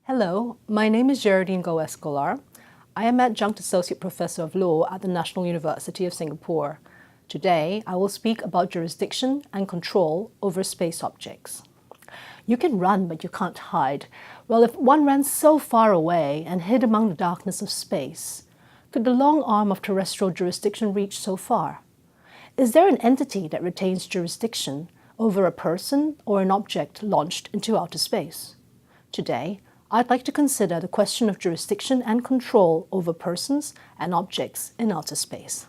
Hello, my name is Gérardine Goh Escolar. I am Adjunct Associate Professor of Law at the National University of Singapore. Today, I will speak about jurisdiction and control over space objects. You can run, but you can't hide. Well, if one ran so far away and hid among the darkness of space, could the long arm of terrestrial jurisdiction reach so far? Is there an entity that retains jurisdiction over a person or an object launched into outer space? Today, I'd like to consider the question of jurisdiction and control over persons and objects in outer space.